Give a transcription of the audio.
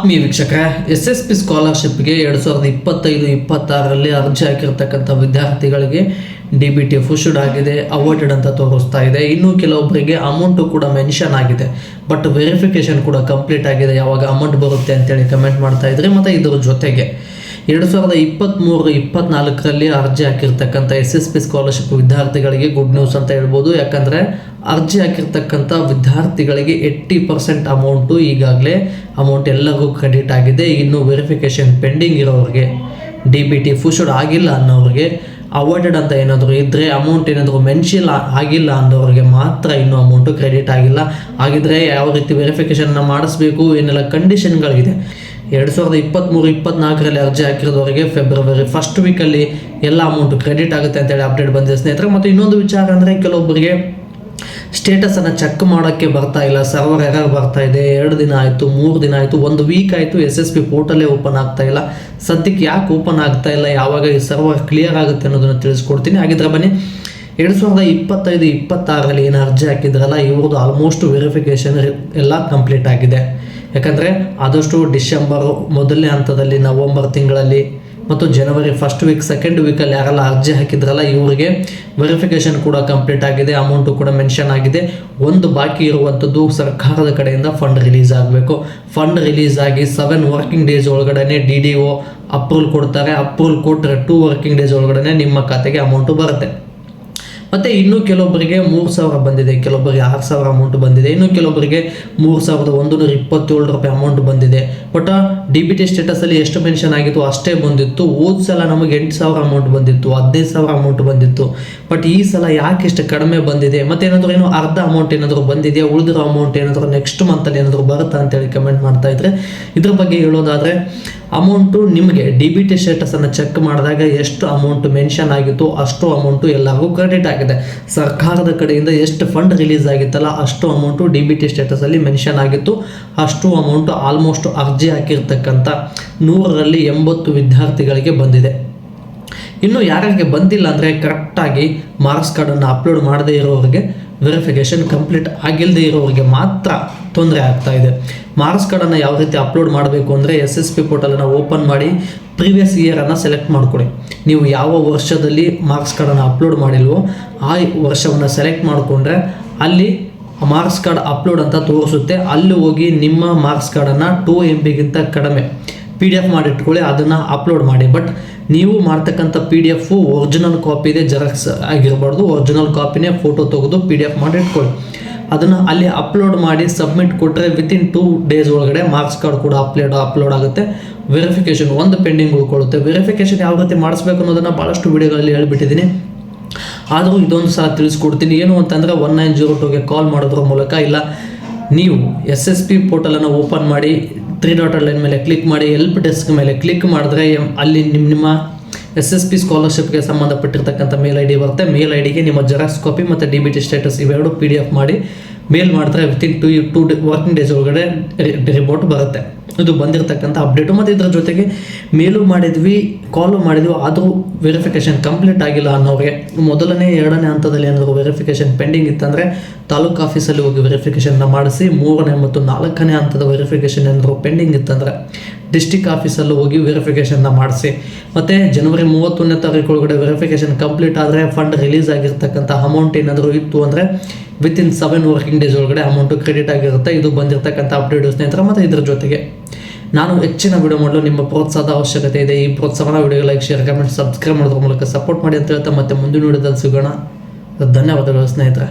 ಆತ್ಮೀಯ ವೀಕ್ಷಕರೇ, SSP ಸ್ಕಾಲರ್ಶಿಪ್ಗೆ 2025-26ರಲ್ಲಿ ಅರ್ಜಿ ಹಾಕಿರ್ತಕ್ಕಂಥ ವಿದ್ಯಾರ್ಥಿಗಳಿಗೆ DBT ಫುಷಡ್ ಆಗಿದೆ, ಅವಾರ್ಡೆಡ್ ಅಂತ ತೋರಿಸ್ತಾ ಇದೆ. ಇನ್ನು ಕೆಲವೊಬ್ಬರಿಗೆ ಅಮೌಂಟು ಕೂಡ ಮೆನ್ಷನ್ ಆಗಿದೆ, ಬಟ್ ವೆರಿಫಿಕೇಶನ್ ಕೂಡ ಕಂಪ್ಲೀಟ್ ಆಗಿದೆ. ಯಾವಾಗ ಅಮೌಂಟ್ ಬರುತ್ತೆ ಅಂತೇಳಿ ಕಮೆಂಟ್ ಮಾಡ್ತಾ ಇದ್ರಿ. ಮತ್ತು ಇದರ ಜೊತೆಗೆ 2023-24ರಲ್ಲಿ ಅರ್ಜಿ ಹಾಕಿರ್ತಕ್ಕಂಥ SSP ಸ್ಕಾಲರ್ಶಿಪ್ ವಿದ್ಯಾರ್ಥಿಗಳಿಗೆ ಗುಡ್ ನ್ಯೂಸ್ ಅಂತ ಹೇಳ್ಬೋದು. ಯಾಕಂದರೆ ಅರ್ಜಿ ಹಾಕಿರ್ತಕ್ಕಂಥ ವಿದ್ಯಾರ್ಥಿಗಳಿಗೆ 80% ಅಮೌಂಟು ಈಗಾಗಲೇ ಅಮೌಂಟ್ ಎಲ್ಲರಿಗೂ ಕ್ರೆಡಿಟ್ ಆಗಿದೆ. ಇನ್ನು ವೆರಿಫಿಕೇಷನ್ ಪೆಂಡಿಂಗ್ ಇರೋರಿಗೆ, DBT ಫುಷಡ್ ಆಗಿಲ್ಲ ಅನ್ನೋರಿಗೆ, ಅವಾರ್ಡೆಡ್ ಅಂತ ಏನಾದರೂ ಇದ್ದರೆ, ಅಮೌಂಟ್ ಏನಾದರೂ ಮೆನ್ಷನ್ ಆಗಿಲ್ಲ ಅನ್ನೋರಿಗೆ ಮಾತ್ರ ಇನ್ನೂ ಅಮೌಂಟು ಕ್ರೆಡಿಟ್ ಆಗಿಲ್ಲ. ಹಾಗಿದ್ರೆ ಯಾವ ರೀತಿ ವೆರಿಫಿಕೇಷನ್ನ ಮಾಡಿಸ್ಬೇಕು, ಏನೆಲ್ಲ ಕಂಡೀಷನ್ಗಳಿದೆ. 2023-24ರಲ್ಲಿ ಅರ್ಜಿ ಹಾಕಿರೋದವರಿಗೆ ಫೆಬ್ರವರಿ ಫಸ್ಟ್ ವೀಕಲ್ಲಿ ಎಲ್ಲ ಅಮೌಂಟು ಕ್ರೆಡಿಟ್ ಆಗುತ್ತೆ ಅಂತೇಳಿ ಅಪ್ಡೇಟ್ ಬಂದಿದೆ ಸ್ನೇಹಿತರೆ. ಮತ್ತು ಇನ್ನೊಂದು ವಿಚಾರ ಅಂದರೆ, ಕೆಲವೊಬ್ಬರಿಗೆ ಸ್ಟೇಟಸನ್ನು ಚೆಕ್ ಮಾಡೋಕ್ಕೆ ಬರ್ತಾ ಇಲ್ಲ, ಸರ್ವರ್ ಎರರ್ ಬರ್ತಾ ಇದೆ. 2 ದಿನ ಆಯಿತು, 3 ದಿನ ಆಯಿತು, 1 ವೀಕ್ ಆಯಿತು, SSP ಪೋರ್ಟಲ್ಲೇ ಓಪನ್ ಆಗ್ತಾ ಇಲ್ಲ. ಸದ್ಯಕ್ಕೆ ಯಾಕೆ ಓಪನ್ ಆಗ್ತಾ ಇಲ್ಲ, ಯಾವಾಗ ಈ ಸರ್ವರ್ ಕ್ಲಿಯರ್ ಆಗುತ್ತೆ ಅನ್ನೋದನ್ನು ತಿಳಿಸ್ಕೊಡ್ತೀನಿ. ಹಾಗಿದ್ರೆ ಬನ್ನಿ, 2025-26ರಲ್ಲಿ ಏನು ಅರ್ಜಿ ಹಾಕಿದ್ರಲ್ಲ, ಇವ್ರದ್ದು ಆಲ್ಮೋಸ್ಟ್ ವೆರಿಫಿಕೇಷನ್ ಎಲ್ಲ ಕಂಪ್ಲೀಟ್ ಆಗಿದೆ. ಯಾಕಂದರೆ ಆದಷ್ಟು ಡಿಸೆಂಬರ್ ಮೊದಲನೇ ಹಂತದಲ್ಲಿ, ನವಂಬರ್ ತಿಂಗಳಲ್ಲಿ ಮತ್ತು ಜನವರಿ ಫಸ್ಟ್ ವೀಕ್, ಸೆಕೆಂಡ್ ವೀಕಲ್ಲಿ ಯಾರೆಲ್ಲ ಅರ್ಜಿ ಹಾಕಿದ್ರಲ್ಲ ಇವರಿಗೆ ವೆರಿಫಿಕೇಷನ್ ಕೂಡ ಕಂಪ್ಲೀಟ್ ಆಗಿದೆ, ಅಮೌಂಟು ಕೂಡ ಮೆನ್ಷನ್ ಆಗಿದೆ. ಒಂದು ಬಾಕಿ ಇರುವಂಥದ್ದು ಸರ್ಕಾರದ ಕಡೆಯಿಂದ ಫಂಡ್ ರಿಲೀಸ್ ಆಗಬೇಕು. ಫಂಡ್ ರಿಲೀಸ್ ಆಗಿ 7 ವರ್ಕಿಂಗ್ ಡೇಸ್ ಒಳಗಡೆ DDO ಅಪ್ರೂವಲ್ ಕೊಡ್ತಾರೆ. ಅಪ್ರೂವಲ್ ಕೊಟ್ಟರೆ 2 ವರ್ಕಿಂಗ್ ಡೇಸ್ ಒಳಗಡೆ ನಿಮ್ಮ ಖಾತೆಗೆ ಅಮೌಂಟು ಬರುತ್ತೆ. ಮತ್ತು ಇನ್ನೂ ಕೆಲವೊಬ್ಬರಿಗೆ 3,000 ಬಂದಿದೆ, ಕೆಲವೊಬ್ಬರಿಗೆ 6,000 ಅಮೌಂಟ್ ಬಂದಿದೆ, ಇನ್ನು ಕೆಲವೊಬ್ಬರಿಗೆ 3,127 ರೂಪಾಯಿ ಅಮೌಂಟ್ ಬಂದಿದೆ. ಬಟ್ DBT ಸ್ಟೇಟಸಲ್ಲಿ ಎಷ್ಟು ಮೆನ್ಷನ್ ಆಗಿತ್ತು ಅಷ್ಟೇ ಬಂದಿತ್ತು. ಹೋದ ಸಲ ನಮಗೆ 8,000 ಅಮೌಂಟ್ ಬಂದಿತ್ತು, 15,000 ಅಮೌಂಟ್ ಬಂದಿತ್ತು. ಬಟ್ ಈ ಸಲ ಯಾಕೆ ಇಷ್ಟು ಕಡಿಮೆ ಬಂದಿದೆ, ಮತ್ತೇನಾದರೂ ಏನೋ ಅರ್ಧ ಅಮೌಂಟ್ ಏನಾದರೂ ಬಂದಿದೆಯಾ, ಉಳಿದಿರೋ ಅಮೌಂಟ್ ಏನಾದರೂ ನೆಕ್ಸ್ಟ್ ಮಂತಲ್ಲಿ ಏನಾದರೂ ಬರುತ್ತಾ ಅಂತೇಳಿ ಕಮೆಂಟ್ ಮಾಡ್ತಾ ಇದ್ರೆ, ಇದ್ರ ಬಗ್ಗೆ ಹೇಳೋದಾದರೆ ಅಮೌಂಟು ನಿಮಗೆ DBT ಸ್ಟೇಟಸನ್ನು ಚೆಕ್ ಮಾಡಿದಾಗ ಎಷ್ಟು ಅಮೌಂಟ್ ಮೆನ್ಷನ್ ಆಗಿತ್ತು ಅಷ್ಟು ಅಮೌಂಟು ಎಲ್ಲರಿಗೂ ಕ್ರೆಡಿಟ್ ಆಗಿದೆ. ಸರ್ಕಾರದ ಕಡೆಯಿಂದ ಎಷ್ಟು ಫಂಡ್ ರಿಲೀಸ್ ಆಗಿತ್ತಲ್ಲ ಅಷ್ಟು ಅಮೌಂಟು DBT ಸ್ಟೇಟಸಲ್ಲಿ ಮೆನ್ಷನ್ ಆಗಿತ್ತು. ಅಷ್ಟು ಅಮೌಂಟು ಆಲ್ಮೋಸ್ಟ್ ಅರ್ಜಿ ಹಾಕಿರ್ತಕ್ಕಂಥ 100ರಲ್ಲಿ 80 ವಿದ್ಯಾರ್ಥಿಗಳಿಗೆ ಬಂದಿದೆ. ಇನ್ನು ಯಾರಿಗೆ ಬಂದಿಲ್ಲ ಅಂದರೆ, ಕರೆಕ್ಟಾಗಿ ಮಾರ್ಕ್ಸ್ ಕಾರ್ಡನ್ನು ಅಪ್ಲೋಡ್ ಮಾಡದೇ ಇರೋರಿಗೆ, ವೆರಿಫಿಕೇಷನ್ ಕಂಪ್ಲೀಟ್ ಆಗಿಲ್ಲದೆ ಇರೋರಿಗೆ ಮಾತ್ರ ತೊಂದರೆ ಆಗ್ತಾ ಇದೆ. ಮಾರ್ಕ್ಸ್ ಕಾರ್ಡನ್ನು ಯಾವ ರೀತಿ ಅಪ್ಲೋಡ್ ಮಾಡಬೇಕು ಅಂದರೆ, SSP ಪೋರ್ಟಲನ್ನು ಓಪನ್ ಮಾಡಿ ಪ್ರೀವಿಯಸ್ ಇಯರನ್ನು ಸೆಲೆಕ್ಟ್ ಮಾಡಿಕೊಡಿ. ನೀವು ಯಾವ ವರ್ಷದಲ್ಲಿ ಮಾರ್ಕ್ಸ್ ಕಾರ್ಡನ್ನು ಅಪ್ಲೋಡ್ ಮಾಡಿಲ್ವೋ ಆ ವರ್ಷವನ್ನು ಸೆಲೆಕ್ಟ್ ಮಾಡಿಕೊಂಡ್ರೆ ಅಲ್ಲಿ ಮಾರ್ಕ್ಸ್ ಕಾರ್ಡ್ ಅಪ್ಲೋಡ್ ಅಂತ ತೋರಿಸುತ್ತೆ. ಅಲ್ಲಿ ಹೋಗಿ ನಿಮ್ಮ ಮಾರ್ಕ್ಸ್ ಕಾರ್ಡನ್ನು 2 MB ಕಡಿಮೆ PDF ಮಾಡಿಟ್ಕೊಳ್ಳಿ, ಅದನ್ನು ಅಪ್ಲೋಡ್ ಮಾಡಿ. ಬಟ್ ನೀವು ಮಾಡ್ತಕ್ಕಂಥ PDF ಒರಿಜಿನಲ್ ಕಾಪಿ ಇದೆ, ಜೆರಾಕ್ಸ್ ಆಗಿರಬಾರ್ದು. ಒರಿಜಿನಲ್ ಕಾಪಿನೇ ಫೋಟೋ ತೆಗೆದು PDF ಮಾಡಿ ಇಟ್ಕೊಳ್ಳಿ. ಅದನ್ನು ಅಲ್ಲಿ ಅಪ್ಲೋಡ್ ಮಾಡಿ ಸಬ್ಮಿಟ್ ಕೊಟ್ಟರೆ ವಿತಿನ್ 2 ಡೇಸ್ ಒಳಗಡೆ ಮಾರ್ಕ್ಸ್ ಕಾರ್ಡ್ ಕೂಡ ಅಪ್ಲೋಡ್ ಆಗುತ್ತೆ. ವೆರಿಫಿಕೇಷನ್ ಒಂದು ಪೆಂಡಿಂಗ್ ಉಳ್ಕೊಳ್ಳುತ್ತೆ. ವೆರಿಫಿಕೇಷನ್ ಯಾವ ರೀತಿ ಮಾಡಿಸ್ಬೇಕು ಅನ್ನೋದನ್ನು ಭಾಳಷ್ಟು ವಿಡಿಯೋಗಳಲ್ಲಿ ಹೇಳ್ಬಿಟ್ಟಿದ್ದೀನಿ. ಆದರೂ ಇದೊಂದು ಸಲ ತಿಳಿಸ್ಕೊಡ್ತೀನಿ. ಏನು ಅಂತಂದರೆ, 1902ಗೆ ಕಾಲ್ ಮಾಡೋದ್ರ ಮೂಲಕ, ಇಲ್ಲ ನೀವು SSP ಪೋರ್ಟಲನ್ನು ಓಪನ್ ಮಾಡಿ 3 ಡಾಟ್ ಲೈನ್ ಮೇಲೆ ಕ್ಲಿಕ್ ಮಾಡಿ ಹೆಲ್ಪ್ ಡೆಸ್ಕ್ ಮೇಲೆ ಕ್ಲಿಕ್ ಮಾಡಿದ್ರೆ ಅಲ್ಲಿ ನಿಮ್ಮ SSP ಸ್ಕಾಲರ್ಶಿಪ್ಗೆ ಸಂಬಂಧಪಟ್ಟಿರ್ತಕ್ಕಂಥ ಮೇಲ್ ID ಬರುತ್ತೆ. ಮೇಲ್ IDಗೆ ನಿಮ್ಮ ಜೆರಾಕ್ಸ್ ಕಾಪಿ ಮತ್ತು DBT ಸ್ಟೇಟಸ್ ಇವೆರಡು PDF ಮಾಡಿ ಮೇಲ್ ಮಾಡಿದ್ರೆ ವಿತಿನ್ 2 ವರ್ಕಿಂಗ್ ಡೇಸ್ ಒಳಗಡೆ ರಿಪೋರ್ಟ್ ಬರುತ್ತೆ. ಇದು ಬಂದಿರತಕ್ಕಂಥ ಅಪ್ಡೇಟು. ಮತ್ತು ಇದರ ಜೊತೆಗೆ ಮೇಲು ಮಾಡಿದ್ವಿ, ಕಾಲು ಮಾಡಿದ್ವಿ, ಆದರೂ ವೆರಿಫಿಕೇಷನ್ ಕಂಪ್ಲೀಟ್ ಆಗಿಲ್ಲ ಅನ್ನೋರಿಗೆ, ಮೊದಲನೇ 2ನೇ ಹಂತದಲ್ಲಿ ಏನಾದರೂ ವೆರಿಫಿಕೇಷನ್ ಪೆಂಡಿಂಗ್ ಇತ್ತಂದರೆ ತಾಲೂಕು ಆಫೀಸಲ್ಲಿ ಹೋಗಿ ವೆರಿಫಿಕೇಷನ್ನ ಮಾಡಿಸಿ. 3ನೇ ಮತ್ತು 4ನೇ ಹಂತದ ವೆರಿಫಿಕೇಷನ್ ಏನಾದರೂ ಪೆಂಡಿಂಗ್ ಇತ್ತಂದರೆ ಡಿಸ್ಟಿಕ್ ಆಫೀಸಲ್ಲೂ ಹೋಗಿ ವೆರಿಫಿಕೇಷನ್ನ ಮಾಡಿಸಿ. ಮತ್ತು ಜನವರಿ 31ನೇ ತಾರೀಕು ಒಳಗಡೆ ವೆರಿಫಿಕೇಷನ್ ಕಂಪ್ಲೀಟ್ ಆದರೆ ಫಂಡ್ ರಿಲೀಸ್ ಆಗಿರ್ತಕ್ಕಂಥ ಅಮೌಂಟ್ ಏನಾದರೂ ಇತ್ತು ಅಂದರೆ ವಿತಿನ್ 7 ವರ್ಕಿಂಗ್ ಡೇಸ್ ಒಳಗಡೆ ಅಮೌಂಟು ಕ್ರೆಡಿಟ್ ಆಗಿರುತ್ತೆ. ಇದು ಬಂದಿರತಕ್ಕಂಥ ಅಪ್ಡೇಟ್ ಸ್ನೇಹಿತರೆ. ಮತ್ತು ಇದರ ಜೊತೆಗೆ ನಾನು ಹೆಚ್ಚಿನ ವಿಡಿಯೋ ಮಾಡಲು ನಿಮ್ಮ ಪ್ರೋತ್ಸಾಹದ ಅವಶ್ಯಕತೆ ಇದೆ. ಈ ಪ್ರೋತ್ಸಾಹನ ವಿಡಿಯೋಗೆ ಲೈಕ್, ಶೇರ್, ಕಮೆಂಟ್, ಸಬ್ಸ್ಕ್ರೈಬ್ ಮಾಡೋದ್ರ ಮೂಲಕ ಸಪೋರ್ಟ್ ಮಾಡಿ ಅಂತ ಹೇಳ್ತಾ ಮತ್ತೆ ಮುಂದಿನ ವಿಡಿಯೋದಲ್ಲಿ ಸಿಗೋಣ. ಧನ್ಯವಾದಗಳು ಸ್ನೇಹಿತರೆ.